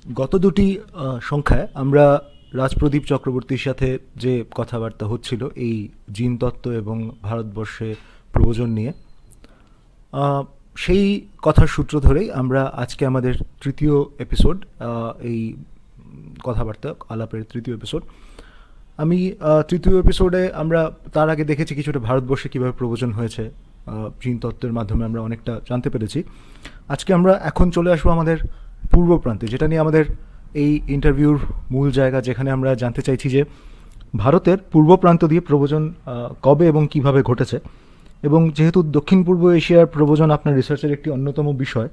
গত দুটি সংখ্যায় আমরা রাজপ্রদীপ চক্রবর্তীর সাথে যে কথাবার্তা হচ্ছিল এই জিনতত্ত্ব এবং ভারতবর্ষে প্রব্রজন নিয়ে, সেই কথার সূত্র ধরেই আমরা আজকে আমাদের তৃতীয় এপিসোড, এই কথাবার্তা আলাপের তৃতীয় এপিসোড। আমি তৃতীয় এপিসোডে আমরা তার আগে দেখেছি কিছুটা ভারতবর্ষে কীভাবে প্রব্রজন হয়েছে, জিনতত্ত্বের মাধ্যমে আমরা অনেকটা জানতে পেরেছি। আজকে আমরা এখন চলে আসবো আমাদের পূর্ব প্রান্তে, যেটা নিয়ে আমাদের এই ইন্টারভিউর মূল জায়গা, যেখানে আমরা জানতে চাইছি যে ভারতের পূর্ব প্রান্ত দিয়ে প্রব্রজন কবে এবং কিভাবে ঘটেছে। এবং যেহেতু দক্ষিণ পূর্ব এশিয়ার প্রব্রজন আপনার রিসার্চের একটি অন্যতম বিষয়,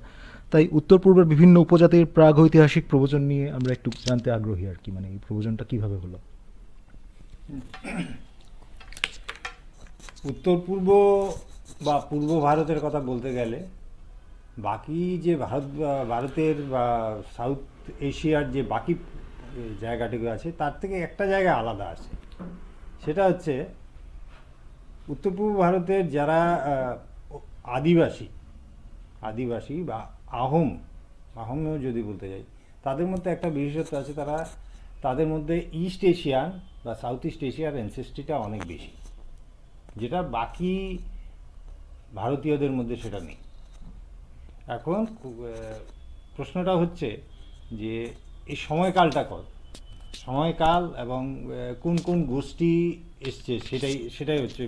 তাই উত্তর পূর্বের বিভিন্ন উপজাতির প্রাগৈতিহাসিক প্রব্রজন নিয়ে আমরা একটু জানতে আগ্রহী আর কি, মানে এই প্রব্রজনটা কিভাবে হলো। উত্তর পূর্ব বা পূর্ব ভারতের কথা বলতে গেলে বাকি যে ভারতের বা সাউথ এশিয়ার যে বাকি জায়গাটুকু আছে তার থেকে একটা জায়গা আলাদা আছে। সেটা হচ্ছে উত্তর পূর্ব ভারতের যারা আদিবাসী আদিবাসী বা আহোমেও যদি বলতে যাই, তাদের মধ্যে একটা বিশেষত্ব আছে। তাদের মধ্যে ইস্ট এশিয়ান বা সাউথ ইস্ট এশিয়ার অ্যানসেস্ট্রিটা অনেক বেশি, যেটা বাকি ভারতীয়দের মধ্যে সেটা নেই। এখন প্রশ্নটা হচ্ছে যে এই সময়কালটা সময়কাল এবং কোন কোন গোষ্ঠী এসছে সেটাই হচ্ছে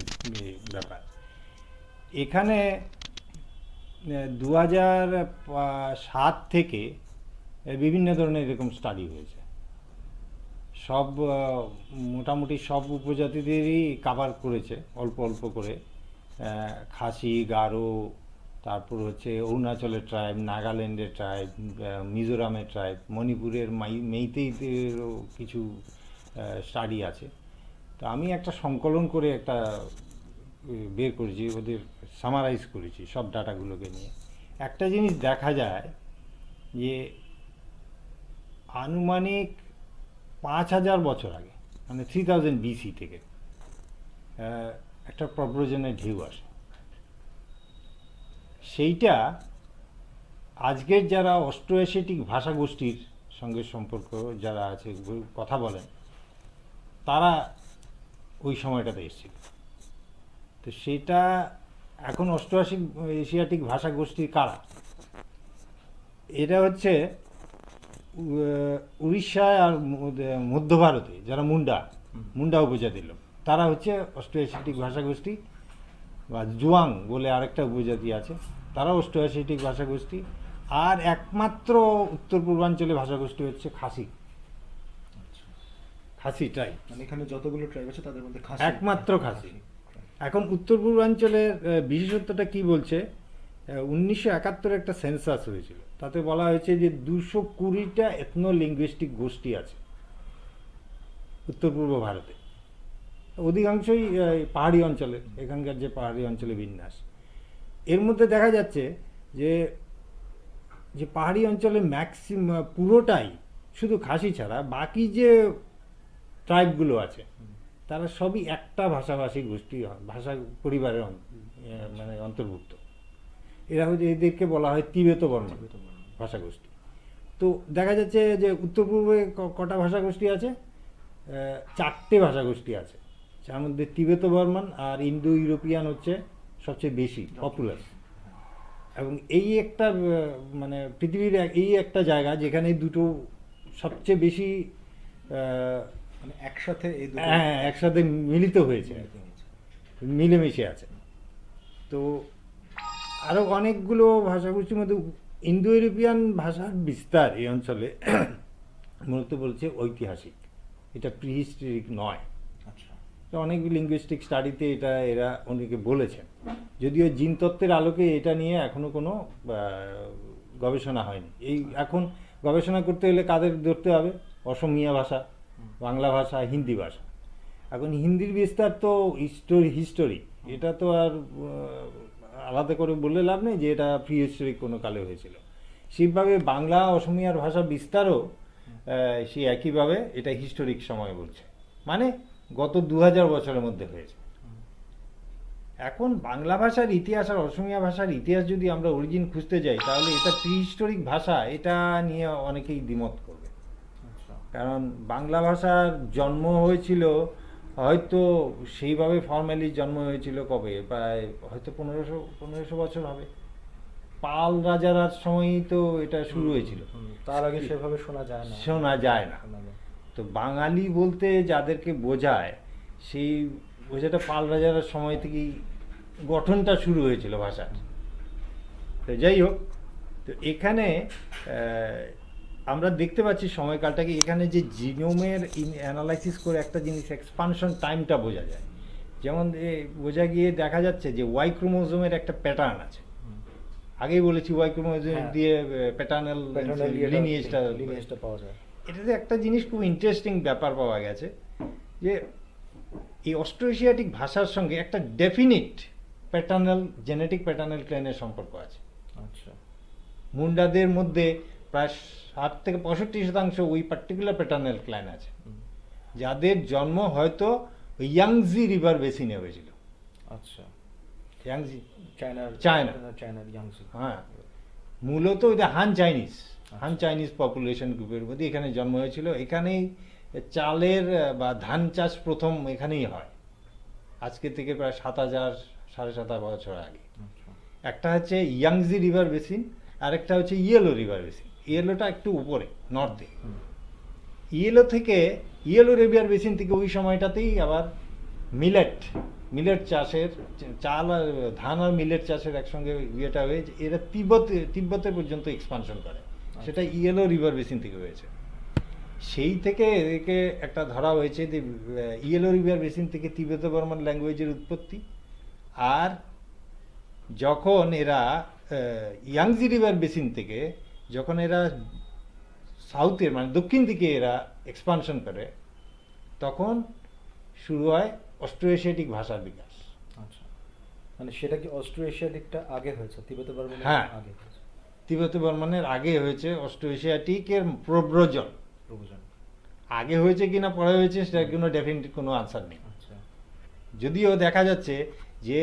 ব্যাপার। এখানে 2007 থেকে বিভিন্ন ধরনের এরকম স্টাডি হয়েছে। সব মোটামুটি সব উপজাতিদেরই কাভার করেছে অল্প অল্প করে। খাসি, গারো, তারপর হচ্ছে অরুণাচলের ট্রাইব, নাগাল্যান্ডের ট্রাইব, মিজোরামের ট্রাইব, মণিপুরের মেইতেইদেরও কিছু স্টাডি আছে। তো আমি একটা সংকলন করে একটা বের করেছি, ওদের সামারাইজ করেছি সব ডাটাগুলোকে নিয়ে। একটা জিনিস দেখা যায় যে আনুমানিক 5000 বছর আগে, মানে 3000 BC থেকে একটা প্রব্রজনের ঢেউ আসে। সেইটা আজকের যারা অস্ট্রো এশিয়াটিক ভাষাগোষ্ঠীর সঙ্গে সম্পর্ক যারা আছে, কথা বলেন, তারা ওই সময়টাতে এসেছিল। তো সেটা এখন অস্ট্রো এশিয়াটিক ভাষাগোষ্ঠীর কারা? এটা হচ্ছে উড়িষ্যায় আর মধ্য ভারতে যারা মুন্ডা উপজাতির লোক, তারা হচ্ছে অস্ট্রো এশিয়াটিক ভাষাগোষ্ঠী। বা জুয়াং বলে আরেকটা উপজাতি আছে, তারা অস্ট্রো এশিয়াটিক ভাষাগোষ্ঠী। আর একমাত্র উত্তর পূর্বাঞ্চলে ভাষাগোষ্ঠী হচ্ছে খাসি ট্রাইব। মানে এখানে যতগুলো ট্রাইব আছে তাদের মধ্যে একমাত্র খাসি। এখন উত্তর পূর্বাঞ্চলের বিশেষত্বটা কি বলছে, 1971 একটা সেন্সাস হয়েছিল, তাতে বলা হয়েছে যে 220টা এথনো লিঙ্গুইস্টিক গোষ্ঠী আছে উত্তর পূর্ব ভারতে, অধিকাংশই পাহাড়ি অঞ্চলে, এখানকার যে পাহাড়ি অঞ্চলে বিন্যাস। এর মধ্যে দেখা যাচ্ছে যে যে পাহাড়ি অঞ্চলে পুরোটাই শুধু খাসি ছাড়া বাকি যে ট্রাইবগুলো আছে তারা সবই একটা ভাষাভাষী গোষ্ঠী, ভাষা পরিবারের মানে অন্তর্ভুক্ত। এরা হচ্ছে, এদেরকে বলা হয় তিবেত বর্মন ভাষাগোষ্ঠী। তো দেখা যাচ্ছে যে উত্তর পূর্বে কটা ভাষাগোষ্ঠী আছে? 4টে ভাষাগোষ্ঠী আছে, যার মধ্যে তিবেত বর্মন আর ইন্দো ইউরোপিয়ান হচ্ছে সবচেয়ে বেশি পপুলার। এবং এই একটা মানে পৃথিবীর এই একটা জায়গা যেখানে দুটো সবচেয়ে বেশি মানে একসাথে মিলিত হয়েছে, মিলেমিশে আছে। তো আরও অনেকগুলো ভাষাগোষ্ঠীর মধ্যে ইন্দো ইউরোপিয়ান ভাষার বিস্তার এই অঞ্চলে মূলত বলছে ঐতিহাসিক, এটা প্রিহিস্টোরিক নয়। অনেক লিঙ্গুইস্টিক স্টাডিতে এরা অনেকে বলেছেন, যদিও জিনতত্ত্বের আলোকে এটা নিয়ে এখনো কোনো গবেষণা হয়নি। এখন গবেষণা করতে হলে কাদের ধরতে হবে? অসমীয়া ভাষা, বাংলা ভাষা, হিন্দি ভাষা। এখন হিন্দির বিস্তার তো হিস্টোরি, এটা তো আর আলাদা করে বললে লাভ নেই যে এটা প্রি হিস্টোরিক কোনো কালে হয়েছিল। সেইভাবে বাংলা অসমীয়ার ভাষা বিস্তারও সেই একইভাবে এটা হিস্টোরিক সময় বলছে, মানে গত 2000 বছরের মধ্যে হয়েছে। এখন বাংলা ভাষার ইতিহাস আর অসমীয়া ভাষার ইতিহাস যদি আমরা অরিজিন খুঁজতে যাই, তাহলে এটা প্রি হিস্টোরিক ভাষা, এটা নিয়ে অনেকেই দ্বিমত করবে। কারণ বাংলা ভাষার জন্ম হয়েছিল হয়তো সেইভাবে ফর্মালি জন্ম হয়েছিল কবে, প্রায় হয়তো 1500 বছর হবে। পাল রাজার সময়ই তো এটা শুরু হয়েছিল। তার আগে সেভাবে শোনা যায় না। শোনা যায় না। তো বাঙালি বলতে যাদেরকে বোঝায়, সেই বোঝাটা পাল রাজার সময় থেকেই গঠনটা শুরু হয়েছিল ভাষার। তো যাই হোক, তো এখানে আমরা দেখতে পাচ্ছি সময়কালটাকে, এখানে যে জিনোমের অ্যানালাইসিস করে একটা জিনিস এক্সপানশন টাইমটা বোঝা যায়। যেমন বোঝা গিয়ে দেখা যাচ্ছে যে ওয়াই ক্রোমোজোমের একটা প্যাটার্ন আছে। আগেই বলেছি ওয়াই ক্রোমোজোম দিয়ে প্যাটার্নাল লিনিয়েজটা পাওয়া যায়। এটাতে একটা জিনিস খুব ইন্টারেস্টিং ব্যাপার পাওয়া গেছে, যে এই অস্ট্রোএশিয়াটিক ভাষার সঙ্গে একটা ডেফিনিট জেনেটিক প্যাটার্নাল ক্লাইনের সম্পর্ক আছে। আচ্ছা। মুন্ডাদের মধ্যে প্রায় 60 থেকে 65% ওই পার্টিকুলার প্যাটার্নাল ক্লাইন আছে, যাদের জন্ম হয়তো ইয়াংজি রিভার বেসিনে হয়েছিল। আচ্ছা। ইয়াংজি চায়নার ইয়াংজি। হ্যাঁ, মূলত ওই হান চাইনিজ পপুলেশন গ্রুপের মধ্যে এখানে জন্ম হয়েছিল। এখানেই চালের বা ধান চাষ প্রথম এখানেই হয়, আজকে থেকে প্রায় 7,000-7,500 বছর আগে। একটা হচ্ছে ইয়াংজি রিভার বেসিন, আর একটা হচ্ছে ইয়েলো রিভার বেসিন। ইয়েলোটা একটু উপরে নর্থে। ইয়েলো রিভার বেসিন থেকে ওই সময়টাতেই আবার মিলেট চাষের, চাল আর ধান আর মিলেট চাষের একসঙ্গে ইয়েটা হয়ে এরা তিব্বতে পর্যন্ত এক্সপানশন করে, সেটা ইয়েলো রিভার বেসিন থেকে হয়েছে। সেই থেকে এদেরকে একটা ধরা হয়েছে যে ইয়েলো রিভার বেসিন থেকে তিব্বত বর্মান ল্যাঙ্গুয়েজের উৎপত্তি। আর যখন এরা ইয়াংজি রিভার বেসিন থেকে যখন এরা সাউথের মানে দক্ষিণ দিকে এরা এক্সপানশন করে, তখন শুরু হয় অস্ট্রোএশিয়াটিক ভাষার বিকাশ। আচ্ছা, মানে সেটা কি অস্ট্রোএশিয়াটিকটা আগে হয়েছে, তিব্বত বর্মনের আগে হয়েছে? তিব্বত বর্মনের আগে হয়েছে, অস্ট্রোএশিয়াটিকের প্রব্রজন আগে হয়েছে কিনা পরে হয়েছে সেটার কোনো ডেফিনিট কোনো আনসার নেই। আচ্ছা। যদিও দেখা যাচ্ছে যে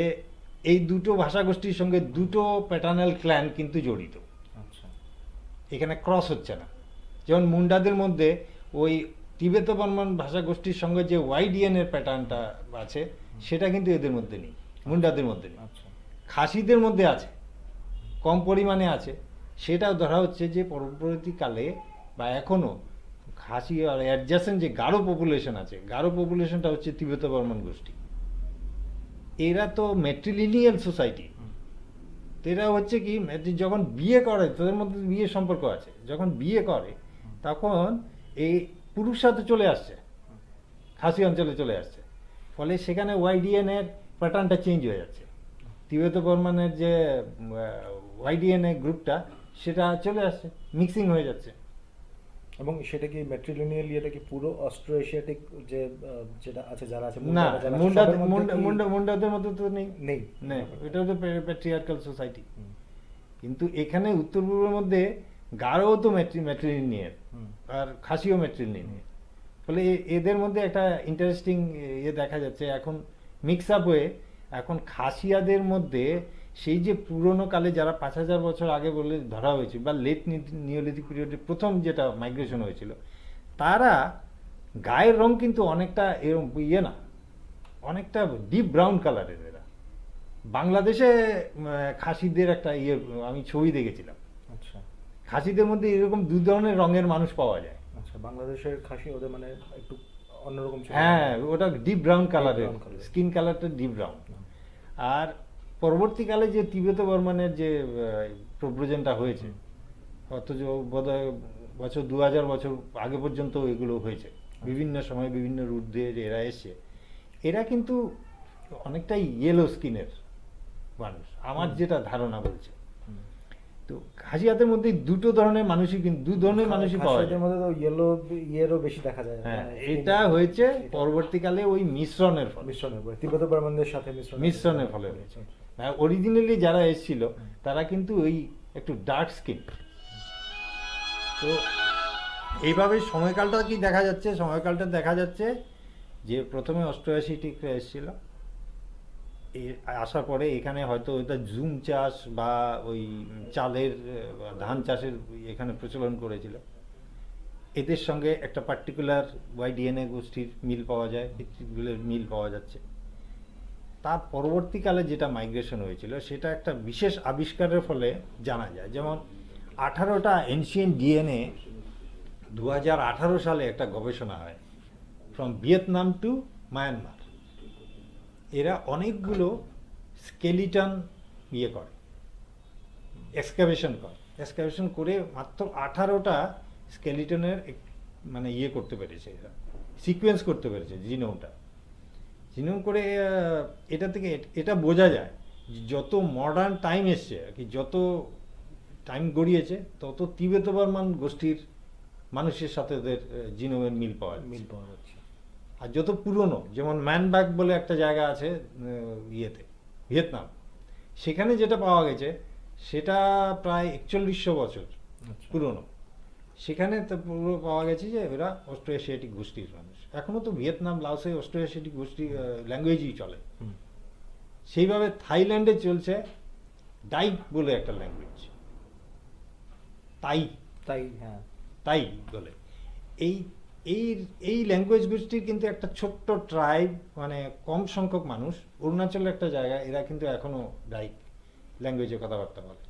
এই দুটো ভাষাগোষ্ঠীর সঙ্গে দুটো প্যাটার্নাল ক্ল্যান কিন্তু জড়িত। আচ্ছা। এখানে ক্রস হচ্ছে না। যেমন মুন্ডাদের মধ্যে ওই তিবেত বর্মন ভাষাগোষ্ঠীর সঙ্গে যে ওয়াইডিএনের প্যাটার্নটা আছে, সেটা কিন্তু এদের মধ্যে নেই, মুন্ডাদের মধ্যে নেই। আচ্ছা। খাসিদের মধ্যে আছে, কম পরিমাণে আছে। সেটাও ধরা হচ্ছে যে পরবর্তীকালে বা এখনও খাসি আর অ্যাডজাসেন্ট যে গারো পপুলেশন আছে, গারো পপুলেশনটা হচ্ছে তিবেত বর্মন গোষ্ঠী। এরা তো মেট্রিলিনিয়াল সোসাইটি। তো এরা হচ্ছে কি, যখন বিয়ে করে তাদের মধ্যে বিয়ের সম্পর্ক আছে, যখন বিয়ে করে তখন এই পুরুষরা তো চলে আসছে, খাসি অঞ্চলে চলে আসছে, ফলে সেখানে ওয়াইডিএনের প্যাটার্নটা চেঞ্জ হয়ে যাচ্ছে। তিবেত বর্মনের যে ওয়াইডিএনএ গ্রুপটা সেটা চলে আসছে, মিক্সিং হয়ে যাচ্ছে। এবং সেটা কি ম্যাট্রিলিনিয়াল ইয়েটা কি পুরো অস্ট্রোএশিয়াটিক যে যেটা আছে, যারা আছে না, মুন্ডাদের মধ্যে তো নেই, এটা তো প্যাট্রিয়ার্কাল সোসাইটি। কিন্তু এখানে উত্তর পূর্বের মধ্যে গারো তো ম্যাট্রিলিনিয়াল আর খাসিও ম্যাট্রিলিনিয়াল, ফলে এদের মধ্যে একটা ইন্টারেস্টিং ইয়ে দেখা যাচ্ছে এখন মিক্স আপ হয়ে। এখন খাসিয়াদের মধ্যে সেই যে পুরনো কালে যারা 5,000 বছর আগে বলে ধরা হয়েছে, বা লেট নিওলিথিক পিরিয়ডে প্রথম যেটা মাইগ্রেশন হয়েছিল, তারা গায়ের রং কিন্তু অনেকটা এরকম ইয়ে না, অনেকটা ডিপ ব্রাউন কালারের। এরা বাংলাদেশে খাসিদের একটা ইয়ে আমি ছবি দেখেছিলাম। আচ্ছা। খাসিদের মধ্যে এরকম দু ধরনের রঙের মানুষ পাওয়া যায়। আচ্ছা, বাংলাদেশের খাসি ওদের মানে একটু অন্যরকম। হ্যাঁ, ওটা ডিপ ব্রাউন কালারের, স্কিন কালারটা ডিপ ব্রাউন। আর পরবর্তীকালে যে তিবেত বর্মনের যে প্রব্রজনটা হয়েছে, অথচ বোধহয় বছর 2000 বছর আগে পর্যন্ত এগুলো হয়েছে, বিভিন্ন সময় বিভিন্ন রুট দিয়ে এরা এসছে। এরা কিন্তু অনেকটাই ইয়েলো স্কিনের মানুষ, আমার যেটা ধারণা বলছে। তো খাসিয়াদের মধ্যে দুটো ধরনের মানুষই, কিন্তু দু ধরনের মানুষই পাওয়া যায়। মধ্যে তো ইয়েলো বেশি দেখা যায়। হ্যাঁ, এটা হয়েছে পরবর্তীকালে ওই মিশ্রণের ফলে, তিব্বত বর্মনদের সাথে মিশ্রণের ফলে হয়েছে। অরিজিনালি যারা এসেছিল তারা কিন্তু ওই একটু ডার্ক স্কিন। তো এইভাবে সময়কালটা কি দেখা যাচ্ছে, সময়কালটা দেখা যাচ্ছে যে প্রথমে অস্ট্রোএশিয়াটিকরা এসেছিল, আসার পরে এখানে হয়তো ওইটা জুম চাষ বা ওই চালের ধান চাষের এখানে প্রচলন করেছিল। এদের সঙ্গে একটা পার্টিকুলার ওয়াইডিএনএ গোষ্ঠীর মিল পাওয়া যায়, পিতৃগুলোর মিল পাওয়া যাচ্ছে। তার পরবর্তীকালে যেটা মাইগ্রেশন হয়েছিল সেটা একটা বিশেষ আবিষ্কারের ফলে জানা যায়। যেমন 18টা এনশিয়েন্ট ডিএনএ 2018 সালে একটা গবেষণা হয়, ফ্রম ভিয়েতনাম টু মায়ানমার। এরা অনেকগুলো স্কেলিটন ইয়ে করে, এক্সকাভেশন করে মাত্র 18টা স্কেলিটনের মানে ইয়ে করতে পেরেছে, এরা সিকোয়েন্স করতে পেরেছে জিনোম করে। এটা থেকে এটা বোঝা যায় যত মডার্ন টাইম এসছে আর কি, যত টাইম গড়িয়েছে তত তিবেত বর্মান গোষ্ঠীর মানুষের সাথে ওদের জিনোমের মিল পাওয়া যাচ্ছে। আর যত পুরনো, যেমন ম্যানবাগ বলে একটা জায়গা আছে ইয়েতে ভিয়েতনাম, সেখানে যেটা পাওয়া গেছে সেটা প্রায় 4100 বছর পুরনো। সেখানে তো পুরো পাওয়া গেছে যে এরা অস্ট্রো এশিয়াটিক গোষ্ঠীর মানুষ। এখনো তো ভিয়েতনাম লাওসে অস্ট্রো এশিয়াটিক গোষ্ঠী ল্যাঙ্গুয়েজই চলে। সেইভাবে থাইল্যান্ডে চলছে ডাইক বলে একটা ল্যাঙ্গুয়েজ, তাই বলে। এই এই এই ল্যাঙ্গুয়েজ গোষ্ঠীর কিন্তু একটা ছোট্ট ট্রাইব, মানে কম সংখ্যক মানুষ, অরুণাচলের একটা জায়গা, এরা কিন্তু এখনো ডাইক ল্যাঙ্গুয়েজে কথাবার্তা বলে,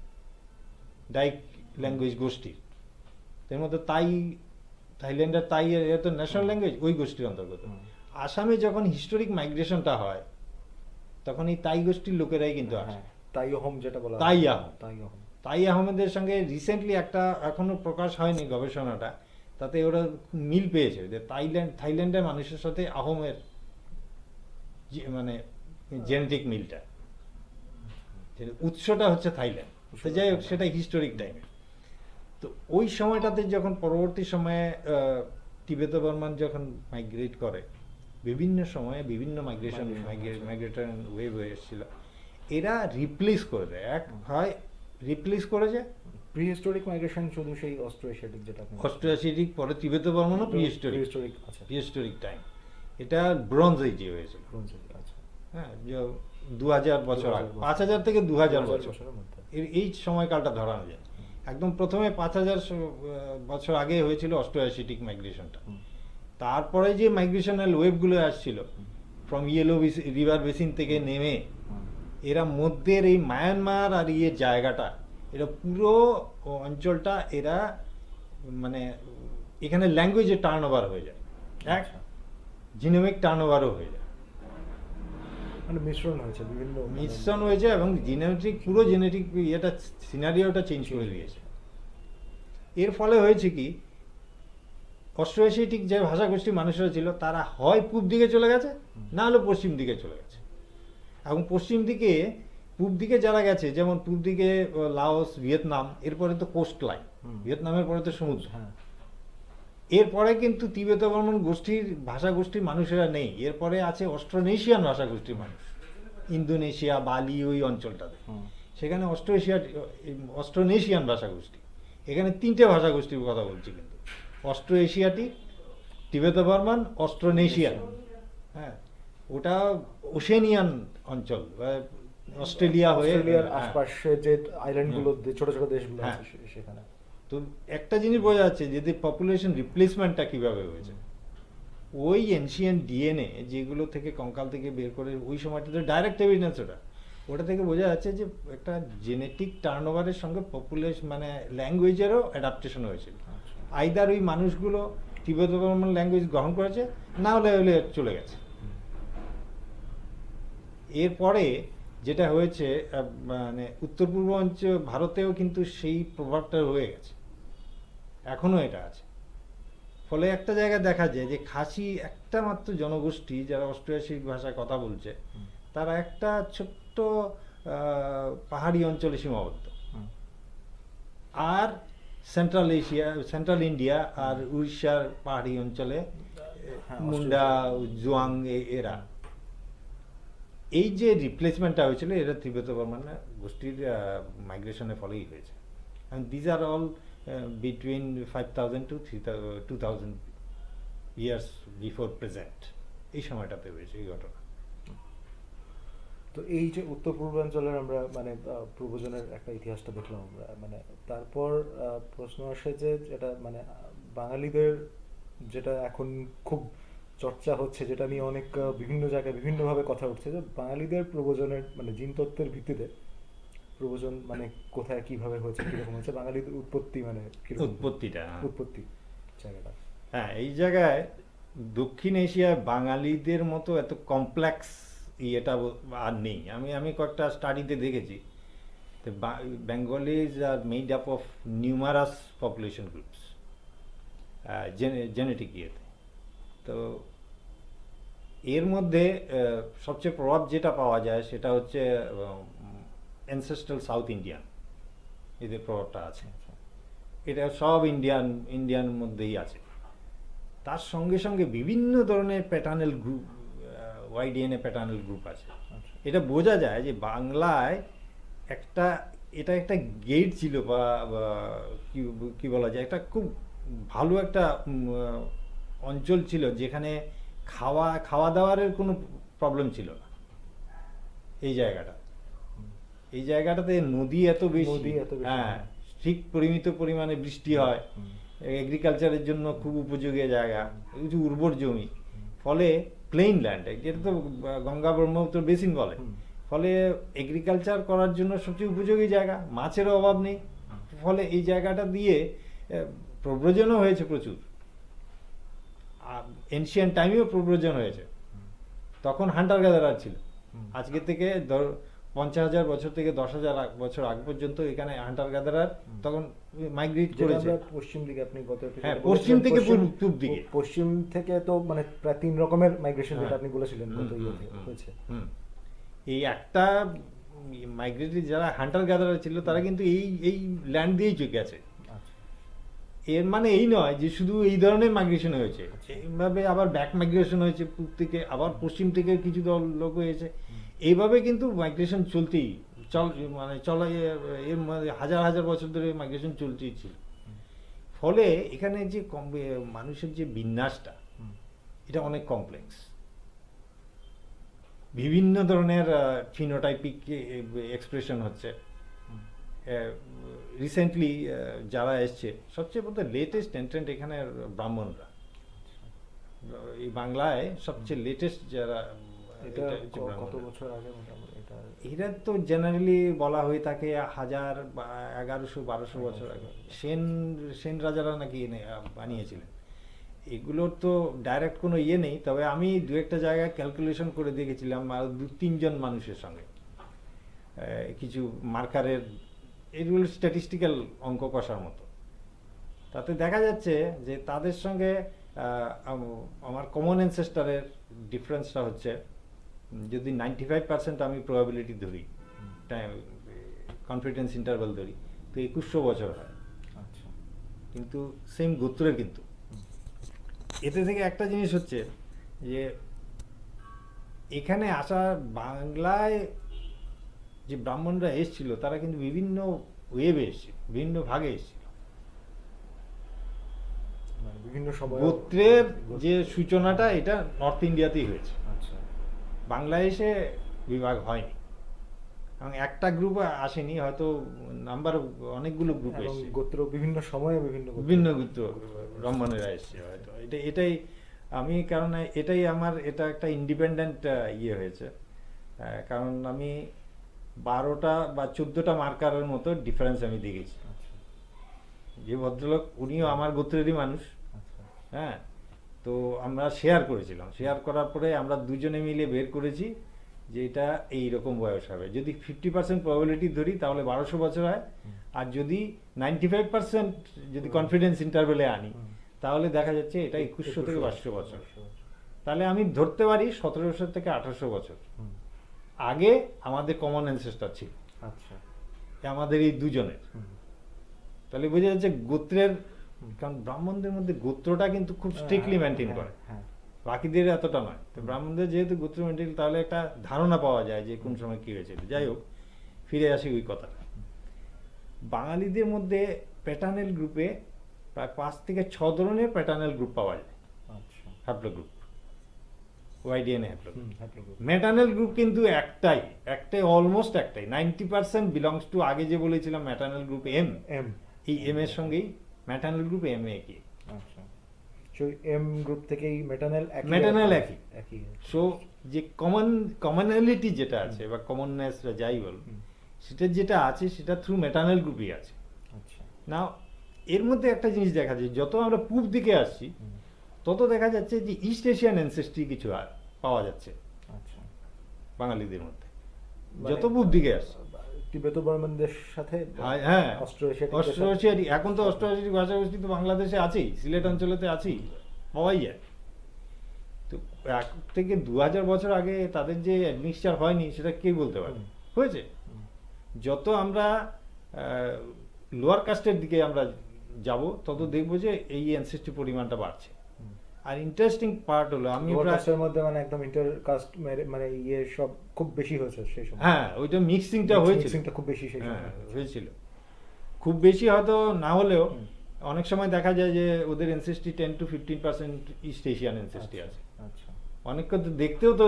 ডাইক ল্যাঙ্গুয়েজ গোষ্ঠীর। এর মধ্যে থাইল্যান্ডের তাই এর তো ন্যাশনাল ল্যাঙ্গুয়েজ, ওই গোষ্ঠীর অন্তর্গত। আসামে যখন হিস্টোরিক মাইগ্রেশনটা হয় তখন এই তাই গোষ্ঠীর লোকেরাই কিন্তু আসে। তাই আহমেদের সঙ্গে রিসেন্টলি একটা, এখনো প্রকাশ হয়নি গবেষণাটা, তাতে ওরা মিল পেয়েছে যে থাইল্যান্ডের মানুষের সাথে আহমের মানে জেনেটিক মিলটা, উৎসটা হচ্ছে থাইল্যান্ড। তো যাই হোক, সেটা হিস্টোরিক টাইমে। তো ওই সময়টাতে যখন পরবর্তী সময়ে তিবেত বর্মান যখন মাইগ্রেট করে, বিভিন্ন সময়ে বিভিন্ন মাইগ্রেটরিয়ান ওয়েভ হয়ে এসেছিল, এরা রিপ্লেস করে দেয়। এক হয় রিপ্লেস করেছে প্রিহিস্টোরিক মাইগ্রেশন, শুধু সেই অস্ট্রো এশিয়াটিক, যেটা অস্ট্রো এশিয়াটিক, পরে তিবেত বর্মনও প্রিহিস্টোরিক টাইম। এটা ব্রোঞ্জ এজে হয়েছে। হ্যাঁ, 2000 বছর আগে, 5000 থেকে 2000 বছর এই সময়কালটা ধরানো যায়। একদম প্রথমে 5000 বছর আগে হয়েছিল অস্ট্রো এশিয়াটিক মাইগ্রেশনটা। তারপরে যে মাইগ্রেশনাল ওয়েভগুলো আসছিল ফ্রম ইয়েলো রিভার বেসিন থেকে নেমে, এরা মধ্যের এই মায়ানমার আর জায়গাটা, এরা পুরো অঞ্চলটা এরা মানে এখানে ল্যাঙ্গুয়েজে টার্ন ওভার হয়ে যায়, এক জিনোমিক টার্ন ওভারও হয়ে যায়, মানে মিশ্রণ হয়েছে এবং পুরো জেনেটিক ইয়েটা, সিনারিওটা চেঞ্জ করে দিয়েছে। এর ফলে হয়েছে কি, অস্ট্রো এশিয়াটিক যে ভাষাগোষ্ঠীর মানুষরা ছিল তারা হয় পূব দিকে চলে গেছে, না হলে পশ্চিম দিকে চলে গেছে। এবং পূব দিকে যারা গেছে, যেমন পূব দিকে লাওস, ভিয়েতনাম, এরপরে তো কোস্ট লাইন, ভিয়েতনামের পরে তো সমুদ্র। এরপরে কিন্তু তিবেত বর্মন গোষ্ঠীর ভাষাগোষ্ঠীর মানুষেরা নেই, এরপরে আছে অস্ট্রোনেশিয়ান ভাষাগোষ্ঠীর মানুষ, ইন্দোনেশিয়া, বালি, ওই অঞ্চলটাতে। সেখানে অস্ট্রোনেশিয়ান ভাষাগোষ্ঠী। এখানে 3টে ভাষাগোষ্ঠীর কথা বলছি কিন্তু, অস্ট্রো এশিয়াটিক, তিবেত বর্মন, অস্ট্রোনেশিয়ান। হ্যাঁ, ওটা ওশেনিয়ান অঞ্চল, অস্ট্রেলিয়া হয়ে আশপাশে যে আইল্যান্ডগুলো, ছোট ছোট দেশগুলো আছে সেখানে। তো একটা জিনিস বোঝা যাচ্ছে যে পপুলেশন রিপ্লেসমেন্টটা কিভাবে হয়েছে। ওই এনশিয়েন্ট ডিএনএ যেগুলো থেকে কঙ্কাল থেকে বের করে, ওই সময়টাতে ডাইরেক্ট এভিডেন্স, ওটা থেকে বোঝা যাচ্ছে যে একটা জেনেটিক টার্নওভারের সঙ্গে পপুলেশন মানে ল্যাঙ্গুয়েজেরও অ্যাডাপ্টেশন হয়েছিল। আইদার ওই মানুষগুলো তিবেত বর্মন ল্যাঙ্গুয়েজ গ্রহণ করেছে, না হলে চলে গেছে। এরপরে যেটা হয়েছে, মানে উত্তর পূর্ব অঞ্চল ভারতেও কিন্তু সেই প্রভাবটা রয়ে গেছে, এখনো এটা আছে। ফলে একটা জায়গায় দেখা যায় যে খাসি একটা মাত্র জনগোষ্ঠী যারা অস্ট্রো এশিয়াটিক ভাষায় কথা বলছে, তারা একটা ছোট্ট পাহাড়ি অঞ্চলে সীমাবদ্ধ। আর সেন্ট্রাল ইন্ডিয়া আর উড়িষ্যার পাহাড়ি অঞ্চলে মুন্ডা, জুয়াং, এরা। এই যে রিপ্লেসমেন্টটা হয়েছিল, এরা তিবেত বর্মন গোষ্ঠীর মাইগ্রেশনের ফলেই হয়েছে। These are all between 5000 to 2000 years before present, এই সময়টাতে হয়েছে এই ঘটনা। তো এই যে উত্তর পূর্বাঞ্চলের আমরা মানে প্রব্রজনের একটা ইতিহাসটা দেখলাম আমরা, মানে তারপর প্রশ্ন আসে যে এটা মানে বাঙালিদের যেটা এখন খুব চর্চা হচ্ছে, যেটা নিয়ে অনেক বিভিন্ন জায়গায় বিভিন্নভাবে কথা উঠছে, যে বাঙালিদের প্রব্রজনের মানে জিনতত্ত্বের ভিত্তিতে প্রব্রজন মানে কোথায় কিভাবে হয়েছে, কিরকম হয়েছে, বাঙালিদের উৎপত্তি মানে কিরকম উৎপত্তিটা, হ্যাঁ। উৎপত্তি জায়গাটা। হ্যাঁ, এই জায়গায় দক্ষিণ এশিয়ায় বাঙালিদের মতো এত কমপ্লেক্স ইয়েটা আর নেই। আমি আমি কয়েকটা স্টাডিতে দেখেছি, তো বেঙ্গলিজ আর made up of numerous population groups genetic ইয়েতে। তো এর মধ্যে সবচেয়ে প্রভাব যেটা পাওয়া যায় সেটা হচ্ছে অ্যানসেস্ট্রাল সাউথ ইন্ডিয়ান, এদের প্রভাবটা আছে। এটা সব ইন্ডিয়ান মধ্যেই আছে। তার সঙ্গে সঙ্গে বিভিন্ন ধরনের প্যাটার্নাল গ্রুপ, ওয়াইডিএনএ প্যাটার্নাল গ্রুপ আছে। এটা বোঝা যায় যে বাংলায় এটা একটা গেট ছিল, বা কি বলা যায়, একটা খুব ভালো একটা অঞ্চল ছিল, যেখানে খাওয়া দাওয়ারের কোনো প্রবলেম ছিল না। এই জায়গাটাতে নদী এত বেশি, হ্যাঁ, ঠিক পরিমিত পরিমাণে বৃষ্টি হয়, এগ্রিকালচারের জন্য খুব উপযোগী জায়গা, কিছু উর্বর জমি, ফলে প্লেইন ল্যান্ড, যেটা তো গঙ্গা ব্রহ্মপুত্র বেসিন বলে, ফলে এগ্রিকালচার করার জন্য সবচেয়ে উপযোগী জায়গা, মাছেরও অভাব নেই। ফলে এই জায়গাটা দিয়ে প্রব্রজনও হয়েছে প্রচুর। এনশিয়ান টাইমেও প্রব্রজন হয়েছে। তখন হান্টার গ্যাদারার ছিল। আজকে থেকে 50,000 বছর থেকে 10,000 বছর আগ পর্যন্ত এখানে হান্টার গ্যাদারার তখন মাইগ্রেট করেছে। পশ্চিম দিকে আপনি গত হ্যাঁ, পশ্চিম থেকে পূর্ব দিকে, পশ্চিম থেকে তো মানে প্রায় 3 রকমের মাইগ্রেশন যেটা আপনি বলেছিলেন গত ইয়েতে হয়েছে। এই একটা মাইগ্রেটরি যারা হান্টার গ্যাদারার ছিল তারা কিন্তু এই ল্যান্ড দিয়েই গেছে। এর মানে এই নয় যে শুধু এই ধরনের মাইগ্রেশন হয়েছে, এইভাবে আবার ব্যাক মাইগ্রেশন হয়েছে পূর্ব থেকে, আবার পশ্চিম থেকে কিছু দল লোক হয়েছে। এইভাবে কিন্তু মাইগ্রেশন চলতেই চলা এর হাজার হাজার বছর ধরে মাইগ্রেশন চলতেই ছিল। ফলে এখানে যে মানুষের যে বিন্যাসটা, এটা অনেক কমপ্লেক্স। বিভিন্ন ধরনের ফিনোটাইপিক এক্সপ্রেশন হচ্ছে। রিসেন্টলি যারা এসছে, সবচেয়ে বলতে লেটেস্ট এন্ট্রেন্ট এখানে ব্রাহ্মণরা। এই বাংলায় সবচেয়ে লেটেস্ট যারা, কত বছর আগে এরা তো জেনারেলি বলা হয়ে থাকে 1000 বা 1100-1200 বছর আগে সেন রাজারা নাকি বানিয়েছিলেন। এগুলোর তো ডাইরেক্ট কোনো ইয়ে নেই, তবে আমি দু একটা জায়গায় ক্যালকুলেশন করে দেখেছিলাম আর 2-3 জন মানুষের সঙ্গে কিছু মার্কারের, এগুলো স্ট্যাটিস্টিক্যাল অঙ্ক কষার মতো। তাতে দেখা যাচ্ছে যে তাদের সঙ্গে আমার কমন অ্যানসেস্টরের ডিফারেন্সটা হচ্ছে, যদি 95% আমি প্রবাবিলিটি ধরি, কনফিডেন্স ইন্টারভ্যাল ধরি, তো 2100 বছর হয়। আচ্ছা, কিন্তু সেম গোত্রের। কিন্তু এতে থেকে একটা জিনিস হচ্ছে যে এখানে আসা বাংলায় যে ব্রাহ্মণরা এসেছিল তারা কিন্তু বিভিন্ন ওয়েবে এসেছিল, বিভিন্ন ভাগে এসেছিল। বিভিন্ন সময় গোত্রের যে সূচনাটা এটা নর্থ ইন্ডিয়াতেই হয়েছে। আচ্ছা, বাংলাদেশে বিভাগ হয়নি, এবং একটা গ্রুপ আসেনি, হয়তো নাম্বার অনেকগুলো গ্রুপ এসেছে, গোত্র বিভিন্ন সময়ে বিভিন্ন গোত্র ব্রাহ্মণেরা এসেছে হয়তো। এটাই আমি, কারণ এটাই আমার এটা একটা ইন্ডিপেন্ডেন্ট ইয়ে হয়েছে, কারণ আমি 12টা বা 14টা মার্কারের মতো ডিফারেন্স আমি দেখেছি। যে ভদ্রলোক উনিও আমার গোত্রেরই মানুষ, হ্যাঁ, তো আমরা শেয়ার করেছিলাম, শেয়ার করার পরে আমরা দুজনে মিলে বের করেছি যে এটা এইরকম বয়স হবে। যদি 50% প্রবাবিলিটি ধরি তাহলে 1200 বছর হয়, আর যদি 95% যদি কনফিডেন্স ইন্টারভেলে আনি তাহলে দেখা যাচ্ছে এটা 2100 থেকে 2200 বছর। তাহলে আমি ধরতে পারি 1700 থেকে 1800 বছর আগে আমাদের কমন অ্যানসেস্টর ছিল। আচ্ছা, আমাদের এই দুজনের। তাহলে বোঝা যাচ্ছে গোত্রের, কারণ ব্রাহ্মণদের মধ্যে গোত্রটা কিন্তু খুব স্ট্রিক্টলি মেনটেন করে, বাকিদের এতটা নয়। তো ব্রাহ্মণদের যেহেতু গোত্র মেনটেন, তাহলে একটা ধারণা পাওয়া যায় যে কোন সময় কি হয়েছিল। যাই হোক, ফিরে আসি ওই কথাটা। বাঙালিদের মধ্যে প্যাটার্নাল গ্রুপে প্রায় 5 থেকে 6 ধরনের প্যাটার্নাল গ্রুপ পাওয়া যায়। হ্যাপ্লোগ্রুপ, ওয়াইডিএনএ হ্যাপ্লোগ্রুপ। ম্যাটার্নাল গ্রুপ কিন্তু একটাই অলমোস্ট একটাই, 90% বিলংস টু, আগে যে বলেছিলাম ম্যাটার্নাল গ্রুপ এম, এই এম এর সঙ্গেই ম্যাটার্নাল গ্রুপ এম এ কি। আচ্ছা, সেই এম গ্রুপ থেকেই মেটানেল Maternal একই। একই। সো যে কমনালিটি যেটা আছে বা কমননেস বা যাই বল, হুম। সেটা যেটা আছে সেটা থ্রু ম্যাটার্নাল গ্রুপই আছে। আচ্ছা। না, এর মধ্যে একটা জিনিস দেখা যায়, যত আমরা পূব দিকে আসছি হুম। তত দেখা যাচ্ছে যে ইস্ট এশিয়ান অ্যানসেস্ট্রি কিছু আর পাওয়া যাচ্ছে আচ্ছা, বাঙালিদের মধ্যে, মানে যত পূব দিকে আসছে। তিবেতো বর্মনদের সাথে হ্যাঁ, অস্ট্রো এশিয়াটিকদের অস্ট্রো সাথে- এশিয়াটিক, এখন তো অস্ট্রো এশিয়াটিক ভাষাগোষ্ঠী তো বাংলাদেশে আছেই, সিলেট অঞ্চলেতে আছেই, পাওয়াই যায়। তো 1 থেকে 2000 বছর আগে তাদের যে অ্যাডমিক্সচার হয়নি সেটা কে বলতে পারে? হুম। হয়েছে। হুম। যত আমরা লোয়ার কাস্টের দিকে আমরা যাব তত দেখবো যে এই অ্যানসেস্ট্রি পরিমাণটা বাড়ছে। হুম। আর ইন্টারেস্টিং পার্ট হলো, আমি লোয়ার প্রায়, কাস্টের মধ্যে মানে একদম ইন্টার কাস্ট মানে ইয়ে সব খুব বেশি হয়েছে সেই সময়। হ্যাঁ ওইটা মিক্সিংটা হয়েছিল, মিক্সিংটা খুব বেশি সেই হ্যাঁ সময় হয়েছিল। খুব বেশি হয়তো না হলেও হুম। অনেক সময় দেখা যায় যে ওদের এনসেস্ট্রি 10 to 15% ইস্ট এশিয়ান এনসেস্ট্রি আছে। আচ্ছা। অনেককে তো দেখতেও তো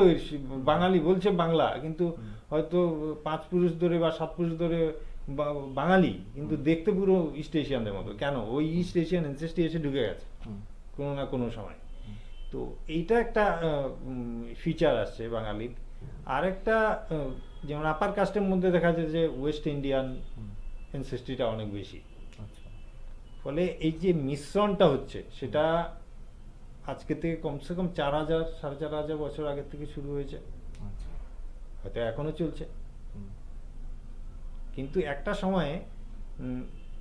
বাঙালি বলছে বাংলা, কিন্তু হুম। হয়তো 5 পুরুষ ধরে বা 7 পুরুষ ধরে বাঙালি, কিন্তু দেখতে পুরো ইস্ট এশিয়ানদের মতো। কেন? ওই ইস্ট এশিয়ান এনসেস্ট্রি এসে ঢুকে গেছে হুম। কোনো না কোনো সময়। হুম। তো এইটা একটা ফিচার আসছে বাঙালির। আর একটা যেমন আপার কাস্টের মধ্যে দেখা যায় যে ওয়েস্ট ইন্ডিয়ান হুম। এনসেস্ট্রিটা অনেক বেশি। আচ্ছা। ফলে এই যে মিশ্রণটা হচ্ছে সেটা আজকে থেকে কমসে কম 4000 4500 বছর আগের থেকে শুরু হয়েছে, আচ্ছা। হয়তো এখনো চলছে। হুম। কিন্তু একটা সময়ে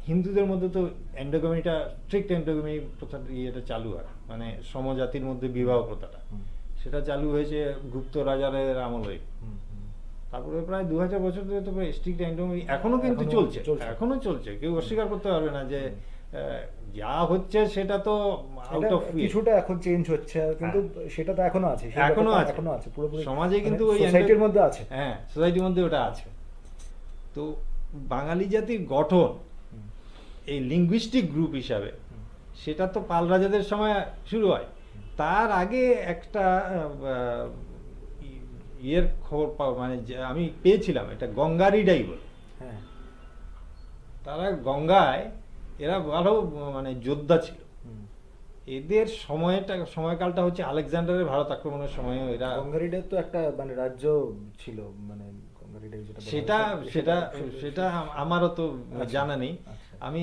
হিন্দুদের মধ্যে তো এন্ডোগামিটা, স্ট্রিক্ট এন্ডোগামি প্রথা ইয়েটা চালু হয়, মানে সমজাতির মধ্যে বিবাহ প্রথাটা, হুম। সেটা চালু হয়েছে গুপ্ত রাজাদের আমলে। হুম। হুম। তারপরে প্রায় 2000 বছর ধরে তো স্ট্রিক্ট এন্ডোগামি এখনো কিন্তু এখনো চলছে, চলছে। এখনো চলছে, কেউ অস্বীকার করতে পারবে না যে যা হচ্ছে সেটা তো আউট এটা অফ কিছুটা এখন চেঞ্জ হচ্ছে, কিন্তু সেটা তো এখনো আছে, সেই এখনো ব্যাপারটা আছে। এখনো আছে পুরোপুরি সমাজে কিন্তু ওই সোসাইটির মধ্যে আছে। হ্যাঁ, সোসাইটির মধ্যে ওটা আছে। তো বাঙালি জাতির গঠন হুম। এই লিঙ্গুইস্টিক গ্রুপ হিসাবে, হুম। সেটা তো পাল রাজাদের সময় শুরু হয়। তার আগে একটা ইয়ের খবর মানে আমি পেয়েছিলাম, এটা গঙ্গারি ডাইবল। হ্যাঁ। তারা গঙ্গায়, এরা ভালো মানে যোদ্ধা ছিল। হুম। এদের সময়কালটা হচ্ছে আলেকজান্ডারের ভারত আক্রমণের সময় এরা, গঙ্গারিডের তো একটা মানে রাজ্য ছিল, মানে গঙ্গারিডাই যেটা বলা সেটা হচ্ছে, সেটা সেটা আমারও তো আচ্ছা। জানা নেই। আচ্ছা। আমি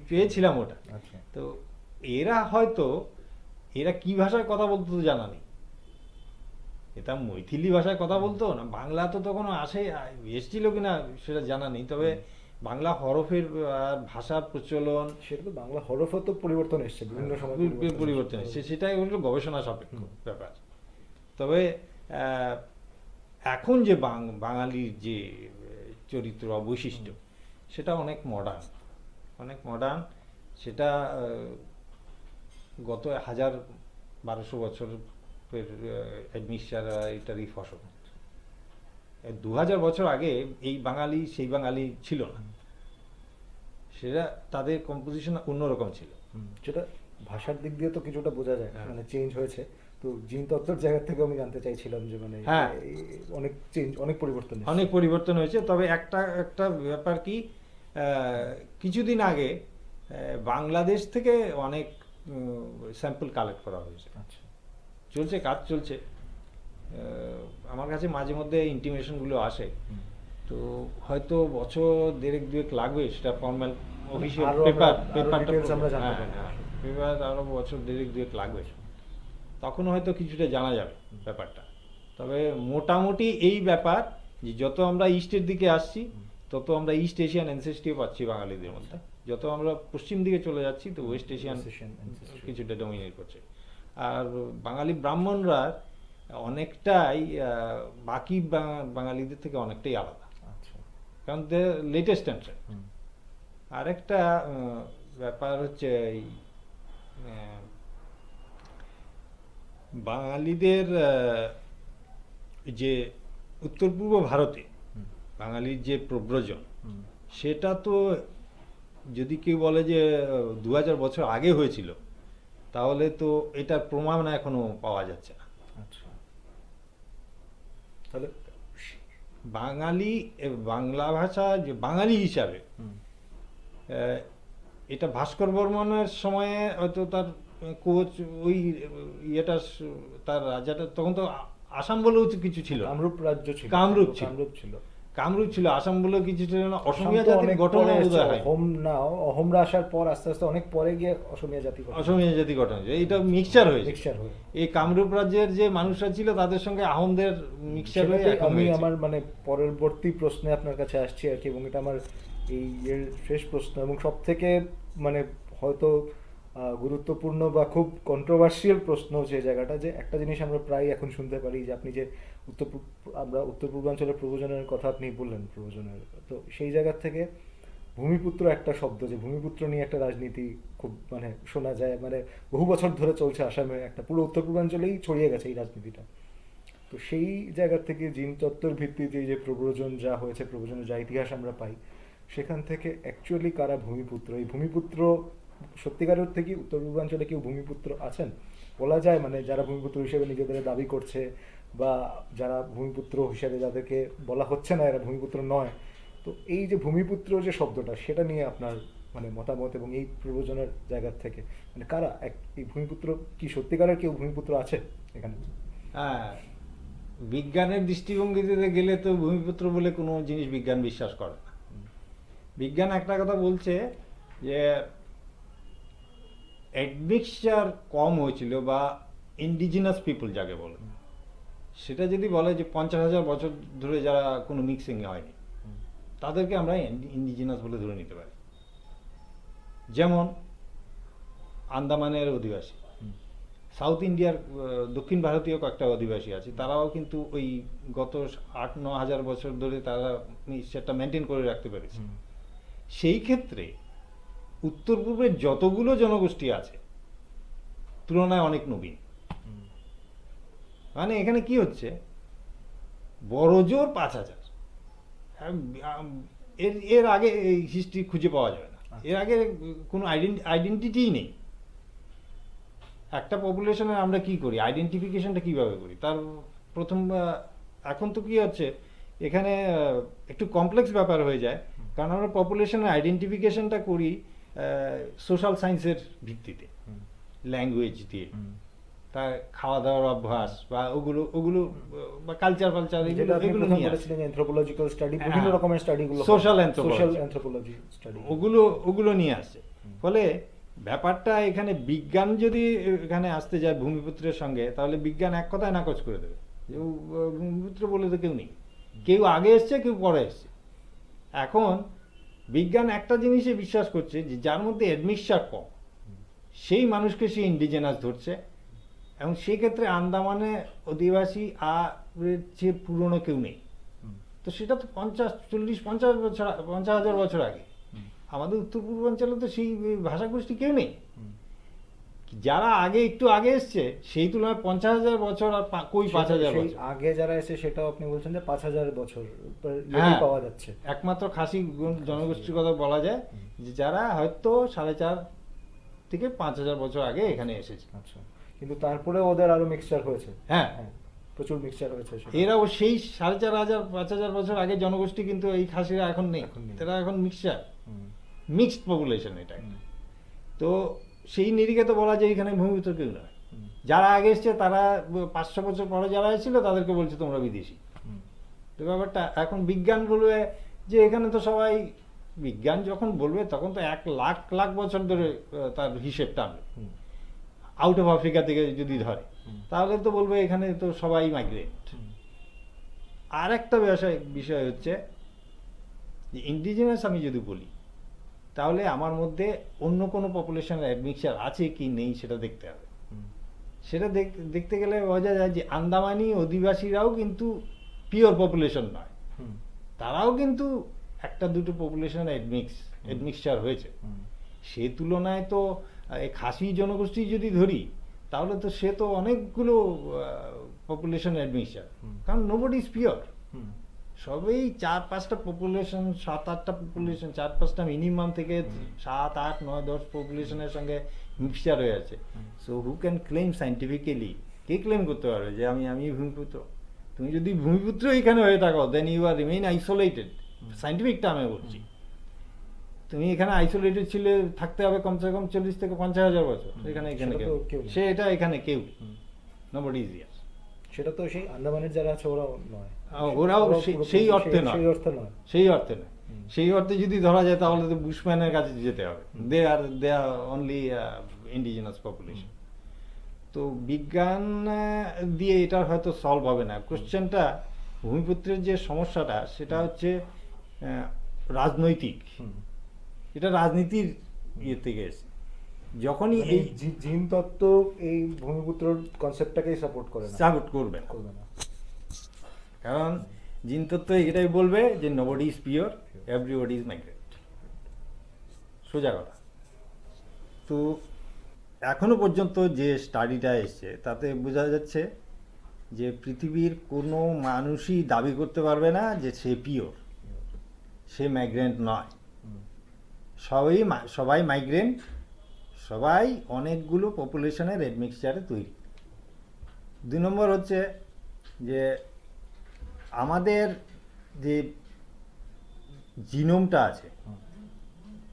পেয়েছিলাম ওটা। আচ্ছা। তো এরা হয়তো, এরা কি ভাষায় কথা বলতো তো জানা নেই। এটা মৈথিলি ভাষায় কথা বলতো না, বাংলা তো তখন এসেছিল কিনা সেটা জানা নেই। তবে বাংলা হরফের আর ভাষার প্রচলন, সেটা তো বাংলা হরফও তো পরিবর্তন এসছে বিভিন্ন সময়, পরিবর্তন এসেছে, সেটাই হলো গবেষণা সাপেক্ষ ব্যাপার। তবে এখন যে বাঙালির যে চরিত্র বা বৈশিষ্ট্য, সেটা অনেক মডার্ন, অনেক মডার্ন। সেটা গত 1000-1200 বছরের অ্যাডমিক্সচার, এটারই ফসল। 2000 বছর আগে এই বাঙালি সেই বাঙালি ছিল না, সেটা তাদের কম্পোজিশন অন্যরকম ছিল। যেটা ভাষার দিক দিয়ে তো কিছুটা বোঝা যায়, হ্যাঁ। মানে চেঞ্জ হয়েছে। তো জিন তত্ত্বের জায়গা থেকে আমি জানতে চাইছিলাম যে মানে হ্যাঁ। অনেক চেঞ্জ, অনেক পরিবর্তন এসেছে। অনেক পরিবর্তন হয়েছে। তবে একটা একটা ব্যাপার কি, কিছুদিন আগে বাংলাদেশ থেকে অনেক স্যাম্পল কালেক্ট করা হয়েছে, আচ্ছা। চলছে, কাজ চলছে। আমার কাছে মাঝে মধ্যে ইন্টিমেশনগুলো আসে। হুম। তো হয়তো বছর দেড়েক দুয়েক লাগবে সেটা ফর্মাল অফিসিয়াল আরো details আমরা জানতে পারবো। পেপার, আরো বছর দেড়েক দুয়েক লাগবে, তখন হয়তো কিছুটা জানা যাবে ব্যাপারটা। তবে মোটামুটি এই ব্যাপার যে যত আমরা ইস্টের দিকে আসছি তত আমরা ইস্ট এশিয়ান অ্যানসেস্ট্রিও পাচ্ছি বাঙালিদের মধ্যে, যত আমরা পশ্চিম দিকে চলে যাচ্ছি তো ওয়েস্ট এশিয়ান ancestry। কিছুটা ডমিনেট করছে। আর বাঙালি ব্রাহ্মণরা অনেকটাই বাকি বাঙালিদের থেকে অনেকটাই আলাদা, আচ্ছা। কারণ দে লেটেস্ট এন্ট্রেন্ট। হুম। আরেকটা ব্যাপার হচ্ছে এই বাঙালিদের যে উত্তর পূর্ব ভারতে হুম। বাঙালির যে প্রব্রজন, হুম। সেটা তো যদি কেউ বলে যে 2000 বছর আগে হয়েছিল, তাহলে তো এটার প্রমাণ এখনো পাওয়া যাচ্ছে না। আচ্ছা। তাহলে বাঙালি বাংলা ভাষা যে বাঙালি হিসাবে হুম। এটা ভাস্কর বর্মনের সময়ে হয়তো তার কোচ ওই ইয়েটা তার রাজাটা তখন তো আসাম বলেও কিছু ছিল না। কামরূপ রাজ্য ছিল, কামরূপ ছিল। কামরূপ ছিল। কামরূপ ছিল, আসাম বলেও কিছু ছিল না। অসমীয়া আসাম তো জাতির অনেক গঠন পরে এসেছে, বোধহয় হয় অহোম না, অহোমরা আসার পর আস্তে আস্তে অনেক পরে গিয়ে অসমীয়া জাতি অসমীয়া জাতি গঠন হয়েছে, এইটা মিক্সচার হয়েছে। মিক্সচার হয়ে। এই কামরূপ রাজ্যের যে মানুষরা ছিল তাদের সঙ্গে আহোমদের মিক্সচার হয়ে সেটাতেই এখন আমি হয়েছে। আমার মানে পরবর্তী প্রশ্নে আপনার কাছে আসছি আর কি, এবং এটা আমার এই এর শেষ প্রশ্ন এবং সব থেকে মানে হয়তো গুরুত্বপূর্ণ বা খুব কন্ট্রোভার্সিয়াল প্রশ্ন যে জায়গাটা, যে একটা জিনিস আমরা প্রায় এখন শুনতে পারি যে আপনি যে আমরা উত্তর পূর্বাঞ্চলের প্রয়োজনের কথা আপনি বললেন, প্রয়োজনের, তো সেই জায়গা থেকে ভূমিপুত্র একটা শব্দ, যে ভূমিপুত্র নিয়ে একটা রাজনীতি খুব মানে শোনা যায়, মানে বহু বছর ধরে চলছে আসামে, একটা পুরো উত্তর পূর্বাঞ্চলেই ছড়িয়ে গেছে এই রাজনীতিটা। তো সেই জায়গা থেকে জিন তত্ত্বের ভিত্তিতে যে প্রব্রজন যা হয়েছে, প্রব্রজনের যা ইতিহাস আমরা পাই, সেখান থেকে অ্যাকচুয়ালি কারা ভূমিপুত্র, এই ভূমিপুত্র সত্যিকার অর্থে কি উত্তর পূর্বাঞ্চলে কেউ ভূমিপুত্র আছেন বলা যায়, মানে যারা ভূমিপুত্র হিসেবে নিজেদের দাবি করছে, বা যারা ভূমিপুত্র হিসেবে যাদেরকে বলা হচ্ছে না এরা ভূমিপুত্র নয়, তো এই যে ভূমিপুত্র যে শব্দটা, সেটা নিয়ে আপনার মানে মতামত, এবং এই প্রয়োজনের জায়গা থেকে মানে কারা এই ভূমিপুত্র, কি সত্যিকারের কেউ ভূমিপুত্র আছে এখানে? হ্যাঁ, বিজ্ঞানের দৃষ্টিভঙ্গিতে গেলে তো ভূমিপুত্র বলে কোনো জিনিস বিজ্ঞান বিশ্বাস করে না। বিজ্ঞান একটা কথা বলছে যে অ্যাডমিক্সচার কম হয়েছিল, বা ইন্ডিজিনাস পিপল যাকে বলে, সেটা যদি বলে যে 50,000 বছর ধরে যারা কোনো মিক্সিং হয়নি, তাদেরকে আমরা ইন্ডিজিনাস বলে ধরে নিতে পারি। যেমন আন্দামানের অধিবাসী, সাউথ ইন্ডিয়ার দক্ষিণ ভারতীয় কয়েকটা অধিবাসী আছে, তারাও কিন্তু ওই গত 8-9 হাজার বছর ধরে তারা সেটা মেনটেন করে রাখতে পেরেছে। সেই ক্ষেত্রে উত্তর পূর্বের যতগুলো জনগোষ্ঠী আছে তুলনায় অনেক নবীন। মানে এখানে কি হচ্ছে, বড় জোর 5,000, এর আগে এই হিস্ট্রি খুঁজে পাওয়া যাবে না, এর আগে কোনো আইডেন্টিটিই নেই। একটা পপুলেশনের আমরা কি করি, আইডেন্টিফিকেশনটা কিভাবে করি, তার প্রথম এখন তো কি হচ্ছে এখানে একটু কমপ্লেক্স ব্যাপার হয়ে যায়, কারণ আমরা পপুলেশনের আইডেন্টিফিকেশনটা করি সোশ্যাল সায়েন্সের ভিত্তিতে, ল্যাঙ্গুয়েজ দিয়ে, তার খাওয়া দাওয়ার অভ্যাস বা ওগুলো ওগুলো বা কালচার এগুলো নিয়ে অ্যানথ্রোপোলজিক্যাল স্টাডি, বিভিন্ন রকমের স্টাডিগুলো, সোশ্যাল অ্যানথ্রোপোলজি স্টাডি, ওগুলো নিয়ে আসছে। ফলে ব্যাপারটা এখানে বিজ্ঞান যদি এখানে আসতে যায় ভূমিপুত্রের সঙ্গে, তাহলে বিজ্ঞান এক কথায় নাকচ করে দেবে যে ভূমিপুত্র বলে তো কেউ নেই, কেউ আগে এসছে কেউ পরে এসছে। এখন বিজ্ঞান একটা জিনিসে বিশ্বাস করছে যে যার মধ্যে অ্যাডমিক্সচার কম, সেই মানুষকে সে ইন্ডিজেনাস ধরছে, এবং সেই ক্ষেত্রে আন্দামানে অধিবাসী আর চেয়ে পুরনো কেউ নেই। তো সেটা তো 50,000 বছর আগে। আমাদের উত্তর পূর্বাঞ্চলে তো সেই ভাষাগোষ্ঠী কেউ নেই। যারা আগে একটু আগে এসছে সেই তুলনায় 50,000 বছর আর কই 5,000 বছর আগে যারা এসে, সেটাও আপনি বলছেন যে 5,000 বছর পাওয়া যাচ্ছে। একমাত্র খাসি জনগোষ্ঠীর কথা বলা যায়, যে যারা হয়তো 4.5 থেকে 5,000 বছর আগে এখানে এসেছে। আচ্ছা, কিন্তু তারপরে ওদের আরো মিক্সচার হয়েছে। হ্যাঁ, প্রচুর মিক্সচার হয়েছে। এরাও সেই 4,500 5,000 বছর আগে জনগোষ্ঠী, কিন্তু এই খাসিরা এখন নেই, তারা এখন মিক্সচার, মিক্সড পপুলেশন এটা। তো সেই নিরিখে তো বলা যায় এখানে ভূমিপুত্র কেউ নয়। যারা আগে এসছে তারা 500 বছর পরে যারা এসেছিল তাদেরকে বলছে তোমরা বিদেশি। তো ব্যাপারটা এখন বিজ্ঞান বলবে যে এখানে তো সবাই, বিজ্ঞান যখন বলবে তখন তো 1,00,000 বছর ধরে তার হিসেব টানবে, আউট অফ আফ্রিকা থেকে যদি ধরে, তাহলে তো বলবে এখানে তো সবাই মাইগ্রেট। আর একটা বিষয় হচ্ছে যে ইন্ডিজিনাস আমি যদি বলি, তাহলে আমার মধ্যে অন্য কোনো পপুলেশনের অ্যাডমিক্সচার আছে কি নেই সেটা দেখতে হবে। সেটা দেখতে গেলে বোঝা যায় যে আন্দামানি অধিবাসীরাও কিন্তু পিওর পপুলেশন নয়, তারাও কিন্তু একটা দুটো পপুলেশন অ্যাডমিক্সচার হয়েছে। সে তুলনায় তো খাসি জনগোষ্ঠী যদি ধরি, তাহলে তো সে তো অনেকগুলো পপুলেশন অ্যাডমিক্সচার, কারণ নোবডি ইজ পিওর। সবেই 4-5টা পপুলেশন, 7-8টা পপুলেশন, 4-5টা মিনিমাম থেকে 7-8-9-10 পপুলেশনের সঙ্গে মিক্সচার হয়ে আছে। So who can claim scientifically, K claim করতে পারবে যে আমি ভূমিপুত্র? তুমি যদি ভূমিপুত্র এখানে হয়ে থাকো, then you are remain isolated, scientific টার্মে বলছি। তুমি এখানে আইসোলেটেড ছিলে, থাকতে হবে কমসে কম 40 থেকে 50,000 বছর। এখানে সেটা তো কেউ কেউ নেই। সে এটা এখানে কেউ নোবডি ইজ হিয়ার। সেটা তো সেই আন্দামানের যারা আছে ওরাও নয়, ওরাও সেই অর্থে নয়, সেই অর্থে নয়। সেই অর্থে নয়। সেই অর্থে যদি ধরা যায় তাহলে তো বুশম্যানের কাছে যেতে হবে। দে আর অনলি ইন্ডিজিনাস পপুলেশন। তো বিজ্ঞান দিয়ে এটা হয়তো সলভ হবে না। কোশ্চেনটা ভূমিপুত্রের যে সমস্যাটা সেটা হচ্ছে রাজনৈতিক। এটা রাজনীতির ইয়ে থেকে এসে যখনই মানে এই জিন তত্ত্ব এই ভূমিপুত্র কনসেপ্টটাকেই সাপোর্ট করে না, সাপোর্ট করবে না। করবে না। কারণ জিন তত্ত্ব এটাই বলবে যে nobody is pure, everybody is migrate. সোজা কথা। তো এখনো পর্যন্ত যে স্টাডিটা এসছে তাতে বোঝা যাচ্ছে যে পৃথিবীর কোনো মানুষই দাবি করতে পারবে না যে সে পিওর, সে মাইগ্রেন্ট নয়। সবাই মাইগ্রেন্ট, সবাই অনেকগুলো পপুলেশনের এডমিক্সচারে তৈরি। 2 নম্বর হচ্ছে যে আমাদের যে জিনোমটা আছে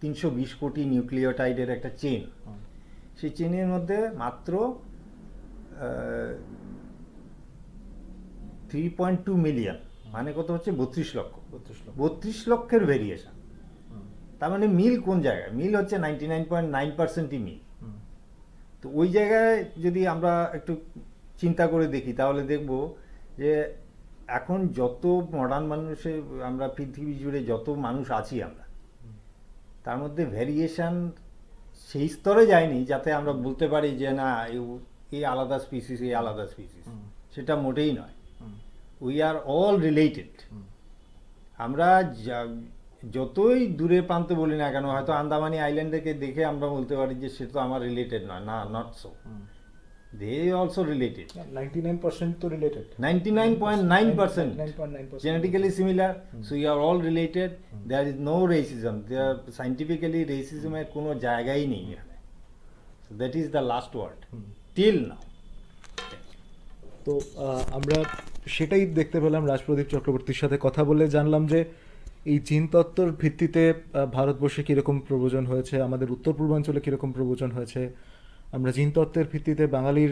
320 কোটি নিউক্লিওটাইডের একটা চেন, সেই চেনের মধ্যে মাত্র 3.2 মিলিয়ন, মানে কত হচ্ছে 32 লক্ষ। 32 লক্ষের ভেরিয়েশন। তার মানে মিল কোন জায়গায়? মিল হচ্ছে 99.9%ই মিল। তো ওই জায়গায় যদি আমরা একটু চিন্তা করে দেখি তাহলে দেখব যে এখন যত মডার্ন মানুষের, আমরা পৃথিবী জুড়ে যত মানুষ আছি আমরা, তার মধ্যে ভ্যারিয়েশন সেই স্তরে যায়নি যাতে আমরা বলতে পারি যে না এই আলাদা স্পিসিস, এই আলাদা স্পিসিস। সেটা মোটেই নয়। We are all related. আমরা যতই দূরে প্রান্তে বলি না কেন, হয়তো আন্দামানি আইল্যান্ডকে দেখে আমরা বলতে পারি যে সে তো আমার রিলেটেড নয়, না, not so. They also related. 99% তো related. 99.9% 9.9% genetically similar. So you are all related. There is no racism. There scientifically racism এর কোনো জায়গাই নেই এখানে. So that is the last word till now. তো আমরা সেটাই দেখতে পেলাম রাজপ্রদীপ চক্রবর্তীর সাথে কথা বলে জানলাম যে এই জিন তত্ত্বর ভিত্তিতে ভারতবর্ষে কীরকম প্রব্রজন হয়েছে, আমাদের উত্তর পূর্বাঞ্চলে কীরকম প্রব্রজন হয়েছে। আমরা জিন তত্ত্বের ভিত্তিতে বাঙালির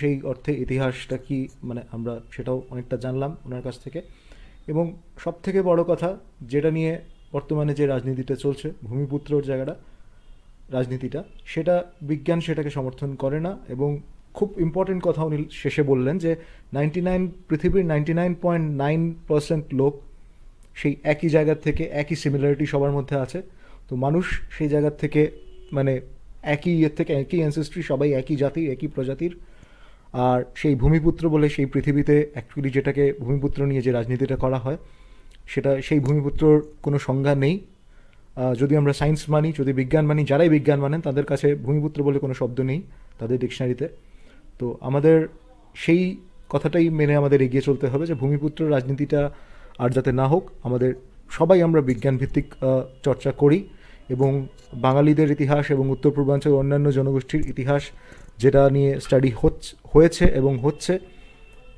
সেই অর্থে ইতিহাসটা কি, মানে আমরা সেটাও অনেকটা জানলাম ওনার কাছ থেকে। এবং সব থেকে বড় কথা যেটা নিয়ে বর্তমানে যে রাজনীতিটা চলছে, ভূমিপুত্রর জায়গাটা রাজনীতিটা, সেটা বিজ্ঞান সেটাকে সমর্থন করে না। এবং খুব ইম্পর্টেন্ট কথা উনি শেষে বললেন যে পৃথিবীর 99.9% লোক সেই একই জায়গার থেকে, একই সিমিলারিটি সবার মধ্যে আছে। তো মানুষ সেই জায়গার থেকে, মানে একই ইয়ের থেকে, একই অ্যানসেস্ট্রি, সবাই একই জাতি, একই প্রজাতির। আর সেই ভূমিপুত্র বলে সেই পৃথিবীতে অ্যাকচুয়ালি যেটাকে ভূমিপুত্র নিয়ে যে রাজনীতিটা করা হয়, সেটা সেই ভূমিপুত্রর কোনো সংজ্ঞা নেই। যদি আমরা সায়েন্স মানি, যদি বিজ্ঞান মানি, যারাই বিজ্ঞান মানেন তাদের কাছে ভূমিপুত্র বলে কোনো শব্দ নেই তাদের ডিকশনারিতে। তো আমাদের সেই কথাটাই মেনে আমাদের এগিয়ে চলতে হবে যে ভূমিপুত্র রাজনীতিটা আর যাতে না হোক, আমাদের সবাই আমরা বিজ্ঞানভিত্তিক চর্চা করি। এবং বাঙালিদের ইতিহাস এবং উত্তর পূর্বাঞ্চলের অন্যান্য জনগোষ্ঠীর ইতিহাস যেটা নিয়ে স্টাডি হয়েছে এবং হচ্ছে,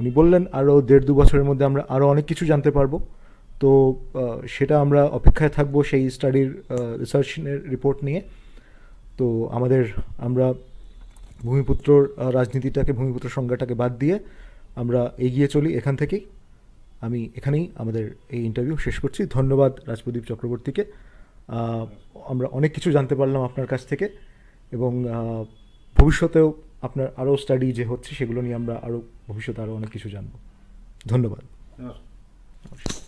উনি বললেন আরও 1.5-2 বছরের মধ্যে আমরা আরও অনেক কিছু জানতে পারবো। তো সেটা আমরা অপেক্ষায় থাকবো সেই স্টাডির রিসার্চের রিপোর্ট নিয়ে। তো আমরা ভূমিপুত্রর রাজনীতিটাকে, ভূমিপুত্র সংজ্ঞাটাকে বাদ দিয়ে আমরা এগিয়ে চলি এখান থেকেই। আমি এখানেই আমাদের এই ইন্টারভিউ শেষ করছি। ধন্যবাদ রাজপ্রদীপ চক্রবর্তীকে। আমরা অনেক কিছু জানতে পারলাম আপনার কাছ থেকে, এবং ভবিষ্যতেও আপনার আরও স্টাডি যে হচ্ছে সেগুলো নিয়ে আমরা ভবিষ্যতে আরও অনেক কিছু জানব। ধন্যবাদ। নমস্কার।